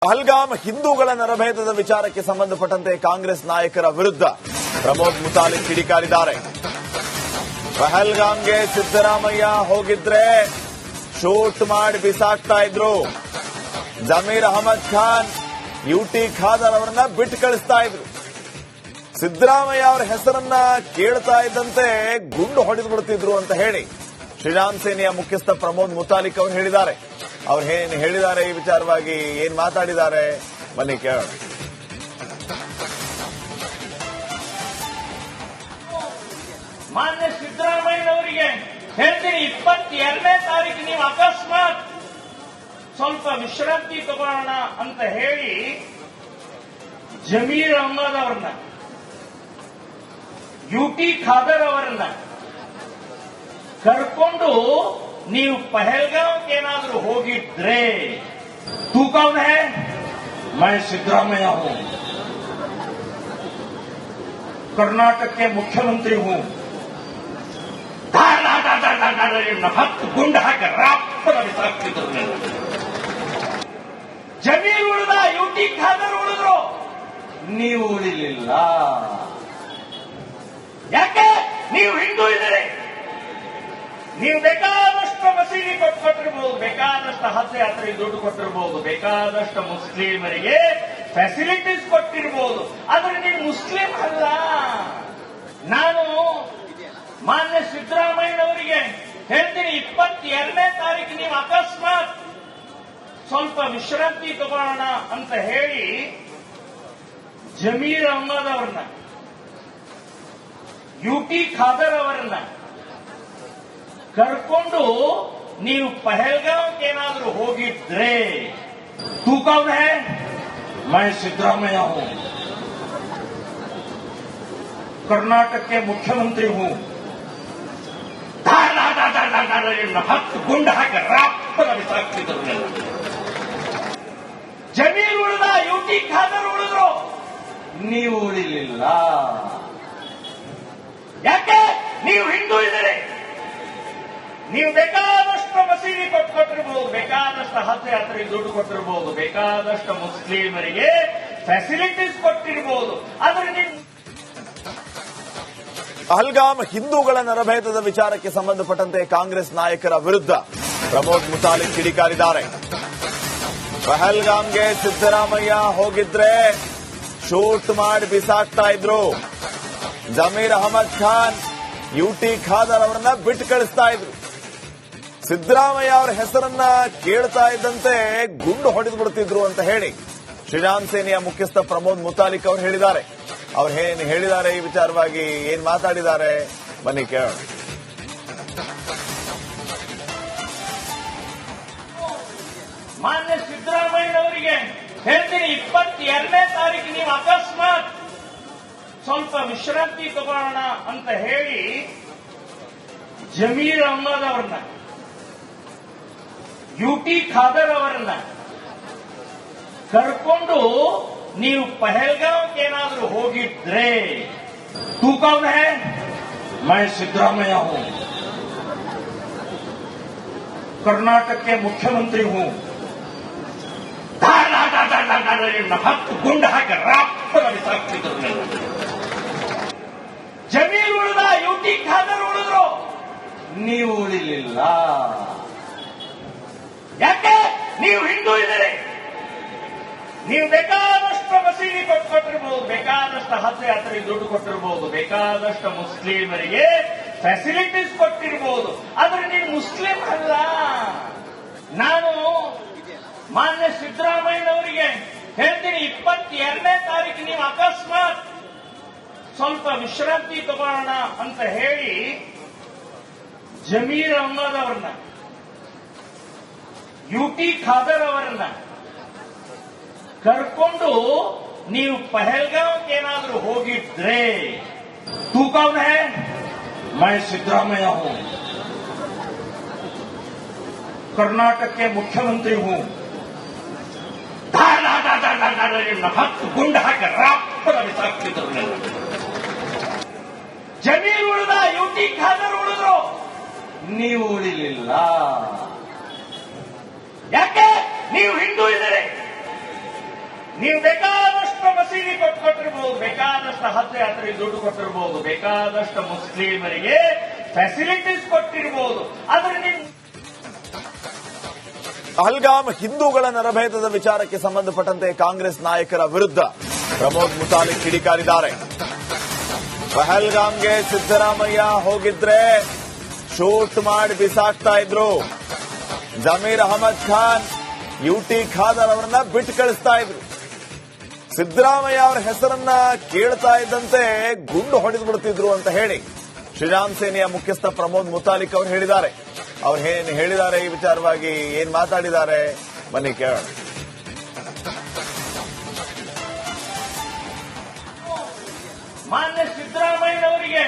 ಪಹಲ್ಗಾಮ್ ಹಿಂದೂಗಳ ನರಭೇದದ ವಿಚಾರಕ್ಕೆ ಸಂಬಂಧಪಟ್ಟಂತೆ ಕಾಂಗ್ರೆಸ್ ನಾಯಕರ ವಿರುದ್ಧ ಪ್ರಮೋದ್ ಮುತಾಲಿಕ್ ಕಿಡಿಕಾರಿದ್ದಾರೆ. ಪಹಲ್ಗಾಮ್ಗೆ ಸಿದ್ದರಾಮಯ್ಯ ಹೋಗಿದ್ರೆ ಶೂಟ್ ಮಾಡಿ ಬಿಸಾಕ್ತಾ ಇದ್ರು. ಜಮೀರ್ ಅಹಮದ್ ಖಾನ್, ಯುಟಿ ಖಾದರ್ ಅವರನ್ನ ಬಿಟ್ಟು ಕಳಿಸ್ತಾ ಇದ್ರು. ಸಿದ್ದರಾಮಯ್ಯ ಅವರ ಹೆಸರನ್ನ ಕೇಳ್ತಾ ಇದ್ದಂತೆ ಗುಂಡು ಹೊಡೆದು ಬಿಡ್ತಿದ್ರು ಅಂತ ಹೇಳಿ ಶ್ರೀರಾಮ್ ಸೇನೆಯ ಮುಖ್ಯಸ್ಥ ಪ್ರಮೋದ್ ಮುತಾಲಿಕ್ ಅವರು ಹೇಳಿದ್ದಾರೆ. ಅವ್ರು ಏನ್ ಹೇಳಿದ್ದಾರೆ, ಈ ವಿಚಾರವಾಗಿ ಏನ್ ಮಾತಾಡಿದ್ದಾರೆ, ಬನ್ನಿ ಕೇಳೋಣ. ಮಾನ್ಯ ಸಿದ್ದರಾಮಯ್ಯನವರಿಗೆ ಹೇಳ್ತೀನಿ, 22ನೇ ತಾರೀಕು ನೀವು ಅಕಸ್ಮಾತ್ ಸ್ವಲ್ಪ ವಿಶ್ರಾಂತಿ ತಗೊಳ್ಳೋಣ ಅಂತ ಹೇಳಿ ಜಮೀರ್ ಅಹಮದ್ ಅವರನ್ನ, ಯುಟಿ ಖಾದರ್ ಅವರನ್ನ ಕರ್ಕೊಂಡು ನೀವು ಪಹಲ್ಗಾಂವ್ಗೆ ಏನಾದರೂ ಹೋಗಿದ್ರೆ, तू कौन है? मैं सिद्धरामैया हूं, कर्नाटक के मुख्यमंत्री हूं. ಹತ್ತು ಗುಂಡ ಹಾಕಿ ರಾಪ್ಪನ ಬಿಸಾಕ್ತಿದ್ರು. ಜಮೀರ್ ಉಳಿದ, ಯುಟಿ ಖಾದರ್ ಉಳಿದ್ರು, ನೀವು ಉಳಿಲಿಲ್ಲ. ಯಾಕೆ? ನೀವು ಹಿಂದೂ ಇದ್ದೀರಿ. ನೀವು ಬೇಕಾದಷ್ಟು ಮಸೀದಿ ಕೊಟ್ಟಿರಬಹುದು, ಬೇಕಾದಷ್ಟು ಹಜ್ ಯಾತ್ರೆಗೆ ದುಡ್ಡು ಕೊಟ್ಟಿರಬಹುದು, ಬೇಕಾದಷ್ಟು ಮುಸ್ಲಿಮರಿಗೆ ಫೆಸಿಲಿಟೀಸ್ ಕೊಟ್ಟಿರಬಹುದು, ಆದ್ರೆ ನೀವು ಮುಸ್ಲಿಂ ಅಲ್ಲ. ನಾನು ಮಾನ್ಯ ಸಿದ್ದರಾಮಯ್ಯನವರಿಗೆ ಹೇಳ್ತೀನಿ, 22ನೇ ತಾರೀಕು ನೀವು ಅಕಸ್ಮಾತ್ ಸ್ವಲ್ಪ ವಿಶ್ರಾಂತಿ ತಗೊಳ್ಳೋಣ ಅಂತ ಹೇಳಿ ಜಮೀರ್ ಅಹಮದ್ ಅವರನ್ನ, ಯುಟಿ ಖಾದರ್ ಅವರನ್ನ ಕರ್ಕೊಂಡು ನೀವು ಪಹಲ್ಗಾಂವ್ಗೆ ಏನಾದರೂ ಹೋಗಿದ್ರೆ, तू कौन है? मैं सिद्धरामैया हूं, कर्नाटक के मुख्यमंत्री हूं. ಹತ್ತು ಗುಂಡ ಹಾಕಿ ರಾಪ್ಪನ ಬಿಸಾಕ್ತಿದ್ರು. ಜಮೀರ್ ಉಳಿದ, ಯುಟಿ ಖಾದರ್ ಉಳಿದ್ರು, ನೀವು ಉಳಿಲಿಲ್ಲ. ಯಾಕೆ? ನೀವು ಹಿಂದೂ ಇದ್ದೀರಿ. ನೀವು ಬೇಕಾದಷ್ಟು ಮಸೀದಿ ಕೊಟ್ಟಿರಬಹುದು, ಬೇಕಾದಷ್ಟು ಹಜ್ ಯಾತ್ರೆಗೆ ದುಡ್ಡು ಕೊಟ್ಟಿರಬಹುದು, ಬೇಕಾದಷ್ಟು ಮುಸ್ಲಿಮರಿಗೆ ಫೆಸಿಲಿಟೀಸ್ ಕೊಟ್ಟಿರಬಹುದು, ಆದ್ರೆ ನೀವು ಪಹಲ್ಗಾಮ್ ಹಿಂದೂಗಳ ನರಭೇದದ ವಿಚಾರಕ್ಕೆ ಸಂಬಂಧಪಟ್ಟಂತೆ ಕಾಂಗ್ರೆಸ್ ನಾಯಕರ ವಿರುದ್ಧ ಪ್ರಮೋದ್ ಮುತಾಲಿಕ್ ಕಿಡಿಕಾರಿದ್ದಾರೆ. ಪಹಲ್ಗಾಮ್ಗೆ ಸಿದ್ದರಾಮಯ್ಯ ಹೋಗಿದ್ರೆ ಶೂಟ್ ಮಾಡಿ ಬಿಸಾಕ್ತಾ ಇದ್ರು. ಜಮೀರ್ ಅಹಮದ್ ಖಾನ್, ಯುಟಿ ಖಾದರ್ ಅವರನ್ನ ಬಿಟ್ಟು ಕಳಿಸ್ತಾ ಇದ್ರು. ಸಿದ್ದರಾಮಯ್ಯ ಅವರ ಹೆಸರನ್ನ ಕೇಳ್ತಾ ಇದ್ದಂತೆ ಗುಂಡು ಹೊಡೆದು ಬಿಡ್ತಿದ್ರು ಅಂತ ಹೇಳಿ ಶ್ರೀರಾಮ್ ಸೇನೆಯ ಮುಖ್ಯಸ್ಥ ಪ್ರಮೋದ್ ಮುತಾಲಿಕ್ ಅವರು ಹೇಳಿದ್ದಾರೆ. ಅವ್ರು ಏನ್ ಹೇಳಿದ್ದಾರೆ, ಈ ವಿಚಾರವಾಗಿ ಏನ್ ಮಾತಾಡಿದ್ದಾರೆ, ಬನ್ನಿ ಕೇಳೋಣ. ಮಾನ್ಯ ಸಿದ್ದರಾಮಯ್ಯನವರಿಗೆ ಹೇಳ್ತೀನಿ, 22ನೇ ತಾರೀಕು ನೀವು ಅಕಸ್ಮಾತ್ ಸ್ವಲ್ಪ ವಿಶ್ರಾಂತಿ ತಗೊಳ್ಳೋಣ ಅಂತ ಹೇಳಿ ಜಮೀರ್ ಅಹಮದ್ ಅವರನ್ನ, ಯುಟಿ ಖಾದರ್ ಅವರನ್ನ ಕರ್ಕೊಂಡು ನೀವು ಪಹಲ್ಗಾಂವ್ಗೆ ಏನಾದರೂ ಹೋಗಿದ್ರೆ, तू कौन है? मैं सिद्धरामैया हूं, कर्नाटक के मुख्यमंत्री हूं. ಹತ್ತು ಗುಂಡ ಹಾಕಿ ರಾಪ್ಪನ ಬಿಸಾಕ್ತಿದ್ರು. ಜಮೀರ್ ಉಳಿದ, ಯುಟಿ ಖಾದರ್ ಉಳಿದ್ರು, ನೀವು ಉಳಿಲಿಲ್ಲ. ಯಾಕೆ? ನೀವು ಹಿಂದೂ ಇದ್ದೀರಿ. ನೀವು ಬೇಕಾದಷ್ಟು ಮಸೀದಿ ಕೊಟ್ಟಿರಬಹುದು, ಬೇಕಾದಷ್ಟು ಹಜ್ ಯಾತ್ರೆಗೆ ದುಡ್ಡು ಕೊಟ್ಟಿರಬಹುದು, ಬೇಕಾದಷ್ಟು ಮುಸ್ಲಿಮರಿಗೆ ಫೆಸಿಲಿಟೀಸ್ ಕೊಟ್ಟಿರಬಹುದು, ಆದ್ರೆ ನೀವು ಮುಸ್ಲಿಂ ಅಲ್ಲ. ನಾನು ಮಾನ್ಯ ಸಿದ್ದರಾಮಯ್ಯನವರಿಗೆ ಹೇಳ್ತೀನಿ, 22ನೇ ತಾರೀಕು ನೀವು ಅಕಸ್ಮಾತ್ ಸ್ವಲ್ಪ ವಿಶ್ರಾಂತಿ ತಗೊಳ್ಳೋಣ ಅಂತ ಹೇಳಿ ಜಮೀರ್ ಅಹಮದ್ ಅವರನ್ನ, ಯುಟಿ ಖಾದರ್ ಅವರನ್ನ ಕರ್ಕೊಂಡು ನೀವು ಪಹಲ್ಗಾಂವ್ಗೆ ಏನಾದರೂ ಹೋಗಿದ್ರೆ, तू कौन है? मैं सिद्धरामैया हूं, कर्नाटक के मुख्यमंत्री हूं. ಹತ್ತು ಗುಂಡ ಹಾಕಿ ರಾಪ್ಪನ ಬಿಸಾಕ್ತಿದ್ರು. ಜಮೀರ್ ಉಳಿದ, ಯುಟಿ ಖಾದರ್ ಉಳಿದ್ರು, ನೀವು ಉಳಿಲಿಲ್ಲ. ಯಾಕೆ? ನೀವು ಹಿಂದೂ ಇದ್ದೀರಿ. ನೀವು ಬೇಕಾದಷ್ಟು ಮಸೀದಿ ಕೊಟ್ಟಿರ್ಬೋದು, ಬೇಕಾದಷ್ಟು ಹಜ್ ಯಾತ್ರೆಗೆ ದುಡ್ಡು ಕೊಟ್ಟಿರ್ಬೋದು, ಬೇಕಾದಷ್ಟು ಮುಸ್ಲಿಮರಿಗೆ ಫೆಸಿಲಿಟೀಸ್ ಕೊಟ್ಟಿರ್ಬೋದು, ಆದ್ರೆ ನೀವು ಪಹಲ್ಗಾಮ್ ಹಿಂದೂಗಳ ನರಭೇದದ ವಿಚಾರಕ್ಕೆ ಸಂಬಂಧಪಟ್ಟಂತೆ ಕಾಂಗ್ರೆಸ್ ನಾಯಕರ ವಿರುದ್ಧ ಪ್ರಮೋದ್ ಮುತಾಲಿಕ್ ಕಿಡಿಕಾರಿದ್ದಾರೆ. ಪಹಲ್ಗಾಮ್ಗೆ ಸಿದ್ದರಾಮಯ್ಯ ಹೋಗಿದ್ರೆ ಶೂಟ್ ಮಾಡಿ ಬಿಸಾಕ್ತಾ ಇದ್ರು. ಜಮೀರ್ ಅಹಮದ್ ಖಾನ್, ಯುಟಿ ಖಾದರ್ ಅವರನ್ನ ಬಿಟ್ಟು ಕಳಿಸ್ತಾ ಇದ್ರು. ಸಿದ್ದರಾಮಯ್ಯ ಅವರ ಹೆಸರನ್ನ ಕೇಳ್ತಾ ಇದ್ದಂತೆ ಗುಂಡು ಹೊಡೆದು ಬಿಡ್ತಿದ್ರು ಅಂತ ಹೇಳಿ ಶ್ರೀರಾಮ್ ಸೇನೆಯ ಮುಖ್ಯಸ್ಥ ಪ್ರಮೋದ್ ಮುತಾಲಿಕ್ ಅವರು ಹೇಳಿದ್ದಾರೆ. ಅವ್ರು ಏನ್ ಹೇಳಿದ್ದಾರೆ, ಈ ವಿಚಾರವಾಗಿ ಏನ್ ಮಾತಾಡಿದ್ದಾರೆ, ಬನ್ನಿ ಕೇಳೋಣ. ಮಾನ್ಯ ಸಿದ್ದರಾಮಯ್ಯನವರಿಗೆ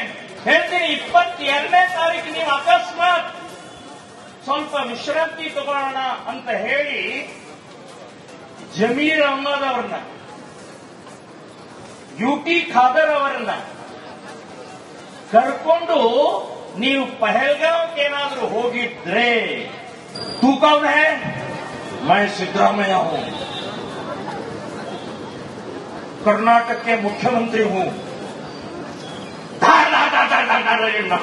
ಹೇಳ್ತೀನಿ, 22ನೇ ತಾರೀಕು ನೀವು ಅಕಸ್ಮಾತ್ ಸ್ವಲ್ಪ ವಿಶ್ರಾಂತಿ ತಗೊಳ್ಳೋಣ ಅಂತ ಹೇಳಿ ಜಮೀರ್ ಅಹಮದ್ ಅವರನ್ನ, ಯುಟಿ ಖಾದರ್ ಅವರನ್ನ ಕರ್ಕೊಂಡು ನೀವು ಪಹಲ್ಗಾಂವ್ಗೆ ಏನಾದ್ರೂ ಹೋಗಿದ್ರೆ, ತೂ ಕೌನ್ ಹೈ? ಮೈ ಸಿದ್ದರಾಮಯ್ಯ ಹೂं, कर्नाटक के मुख्यमंत्री हूं.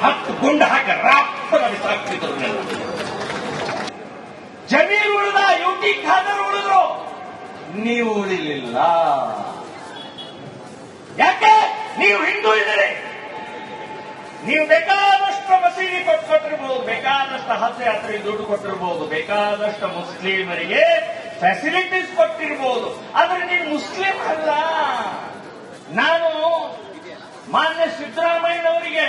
ಹತ್ತು ಗುಂಡು ಹಾಕಿ ರಾಪ್ಪನ ಬಿಸಾಕ್ತಿದ್ರು. ಜಮೀರ್ ಉಳಿದ, ಯುಟಿ ಖಾದರ್ ಉಳಿದ್ರು, ನೀವು ಉಳಿಲಿಲ್ಲ. ಯಾಕೆ? ನೀವು ಹಿಂದೂ ಇದ್ದೀರಿ. ನೀವು ಬೇಕಾದಷ್ಟು ಮಸೀದಿ ಕೊಟ್ಟಿರ್ಬೋದು, ಬೇಕಾದಷ್ಟು ಹಜ್ ಯಾತ್ರೆಗೆ ದುಡ್ಡು ಕೊಟ್ಟಿರ್ಬೋದು, ಬೇಕಾದಷ್ಟು ಮುಸ್ಲಿಮರಿಗೆ ಫೆಸಿಲಿಟೀಸ್ ಕೊಟ್ಟಿರ್ಬೋದು, ಆದ್ರೆ ನೀವು ಮುಸ್ಲಿಂ ಅಲ್ಲ. ನಾನು ಮಾನ್ಯ ಸಿದ್ದರಾಮಯ್ಯನವರಿಗೆ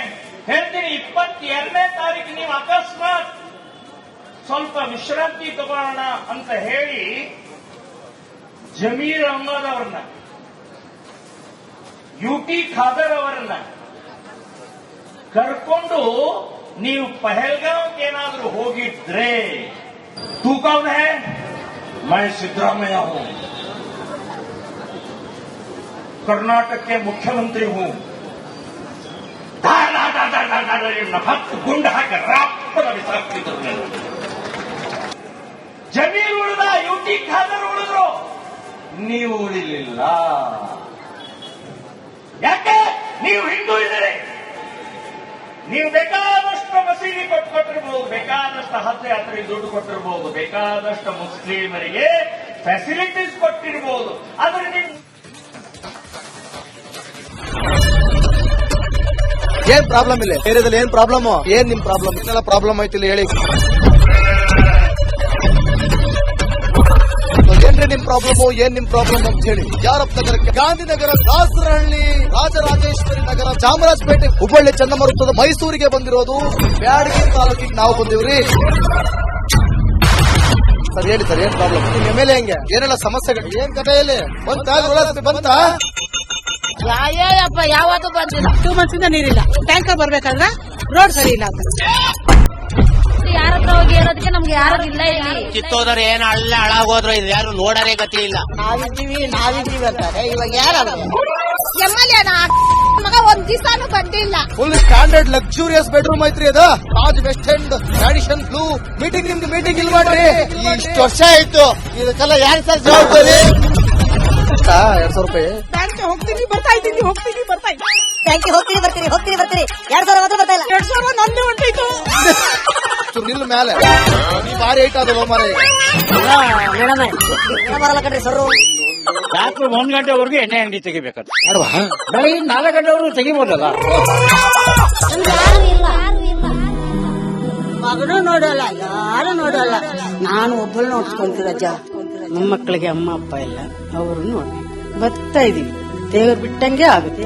ಹೇಳ್ತೀನಿ, 22ನೇ ತಾರೀಕು ನೀವು ಅಕಸ್ಮಾತ್ ಸ್ವಲ್ಪ ವಿಶ್ರಾಂತಿ ತಗೊಳ್ಳೋಣ ಅಂತ ಹೇಳಿ ಜಮೀರ್ ಅಹಮದ್ ಅವರನ್ನ, ಯುಟಿ ಖಾದರ್ ಅವರನ್ನ ಕರ್ಕೊಂಡು ನೀವು ಪಹಲ್ಗಾಂವ್ಗೆ ಏನಾದ್ರೂ ಹೋಗಿದ್ರೆ, ತೂ ಕೌನ್ ಹೈ? ಮೈ ಸಿದ್ದರಾಮಯ್ಯ ಹೂं, कर्नाटक के मुख्यमंत्री हूं. ಹತ್ತು ಗುಂಡು ಹಾಕಿ ರಾಪ್ಪನ ಬಿಸಾಕ್ತಿದ್ರು. ಜಮೀರ್ ಉಳಿದ, ಯುಟಿ ಖಾದರ್ ಉಳಿದ್ರು, ನೀವು ಉಳಿಲಿಲ್ಲ. ಯಾಕೆ? ನೀವು ಹಿಂದೂ ಇದ್ದೀರಿ. ನೀವು ಬೇಕಾದಷ್ಟು ಮಸೀದಿ ಕೊಟ್ಟಿರ್ಬೋದು, ಬೇಕಾದಷ್ಟು ಹಜ್ ಯಾತ್ರೆಗೆ ದುಡ್ಡು ಕೊಟ್ಟಿರ್ಬೋದು, ಬೇಕಾದಷ್ಟು ಮುಸ್ಲಿಮರಿಗೆ ಫೆಸಿಲಿಟೀಸ್ ಕೊಟ್ಟಿರ್ಬೋದು, ಆದ್ರೆ ನೀವು ಏನ್ ಪ್ರಾಬ್ಲಮ್ ಇಲ್ಲ ಏರಿಯಾದಲ್ಲಿ? ಏನ್ ಪ್ರಾಬ್ಲಮ್? ಏನ್ ನಿಮ್ ಪ್ರಾಬ್ಲಮ್? ಇದೆಲ್ಲ ಪ್ರಾಬ್ಲಮ್ ಐತಿಲ್ಲ ಹೇಳಿ. ಏನ್ರಿ ನಿಮ್ ಪ್ರಾಬ್ಲಮ್? ಏನ್ ನಿಮ್ ಪ್ರಾಬ್ಲಮ್ ಅಂತ ಹೇಳಿ. ಯಾರಪ್ಪ ನಗರಕ್ಕೆ? ಗಾಂಧಿನಗರ, ದಾಸರಹಳ್ಳಿ, ರಾಜರಾಜೇಶ್ವರಿ ನಗರ, ಚಾಮರಾಜಪೇಟೆ, ಹುಬ್ಬಳ್ಳಿ, ಚನ್ನಮರುತ್ತದ, ಮೈಸೂರಿಗೆ ಬಂದಿರೋದು. ಬ್ಯಾಡಗಿ ತಾಲೂಕಿಗೆ ನಾವು ಬಂದಿವ್ರಿ. ಸರ್ ಹೇಳಿ ಸರ್, ಏನ್ ಪ್ರಾಬ್ಲಮ್? ನಿಮ್ ಎಮ್ಎಲ್ಎ ಹೆಂಗೆ? ಏನೆಲ್ಲ ಸಮಸ್ಯೆಗಳು? ಏನ್ ಕಥೆಯಲ್ಲಿ ಬಂತ? ಅಯ್ಯಪ್ಪ ಯಾವತ್ತೂ ಬಂದಿಲ್ಲ. 2 months ಇಂದ ನೀರಿಲ್ಲ. ಟ್ಯಾಂಕರ್ ಬರ್ಬೇಕಾದ್ರೆ ರೋಡ್ ಸರಿ ಇಲ್ಲ ಅಂತ ಯಾರ ಹತ್ರ ಹೋಗಿ ಹೇಳೋದಕ್ಕೆ ನಮ್ಗೆ ಯಾರು ಇಲ್ಲ. ಇಲ್ಲಿ ಕಿತ್ತೋದ್ರೆ ಏನ್ ಅಲ್ಲ ಹಾಳಾಗೋದ್ರು ಇದು ಯಾರು ನೋಡರೇ ಗತಿ ಇಲ್ಲ. ನಾವಿದ್ದೀವಿ ಅಂತಾರೆ. ಇವಾಗ ಯಾರು ಎಮ್ಎಲ್ಎ ಮಗ ಒಂದ್ ದಿವಸನೂ ಬಂದಿಲ್ಲ. ಫುಲ್ ಸ್ಟ್ಯಾಂಡರ್ಡ್ ಲಕ್ಸುರಿಯಸ್ ಬೆಡ್ರೂಮ್ ಐತ್ರಿ ಅದು. Taj West End tradition blue. ನಿಮ್ದು ಮೀಟಿಂಗ್ ಇಲ್ಲಿ ಮಾಡ್ರಿ. ಇಷ್ಟು ವರ್ಷ ಆಯ್ತು, ಇದಕ್ಕೆಲ್ಲ ಯಾರು ಸರ್ ಜವಾಬ್ದಾರಿ? 2,000 ರೂಪಾಯಿ ಬ್ಯಾಂಕ್ ಹೋಗ್ತೀನಿ ಬರ್ತಾ ಇದ್ದೀನಿ, ಬ್ಯಾಂಕ್ ಹೋಗ್ತೀನಿ ಬರ್ತೀನಿ 2,000 ಮಾತ್ರ ಬರ್ತಾ ಇಲ್ಲ. 2,000 ನಂದು ಹೊಂಟೈತು. ನಿಲ್ ಮೇಲೆ ಭಾರಿ ಐಟ್ ಅದು ಮಾರ. ಬರಲ್ಲ ಕಣ್ರಿ ಸರ್. ರಾತ್ರಿ 1 ಗಂಟೆವರೆಗೂ ಎಣ್ಣೆ ಅಂಗಡಿ ತೆಗಿಬೇಕಂತ. ಬೆಳಗ್ಗೆ 4 ಗಂಟೆವರೆಗೂ ತೆಗಿಬೋದಲ್ಲ. ಮಗನೂ ನೋಡಲ್ಲ, ಯಾರು ನೋಡಲ್ಲ. ನಾನು ಒಬ್ಬಳು ನೋಡ್ಸ್ಕೊಂತೀರಜ್ಜ. ಮೊಮ್ಮಕ್ಕಳಿಗೆ ಅಮ್ಮ ಅಪ್ಪ ಇಲ್ಲ, ಅವರು ನೋಡಿ ಬರ್ತಾ ಇದೀವಿ. ದೇವ್ರು ಬಿಟ್ಟಂಗೆ ಆಗುತ್ತೆ.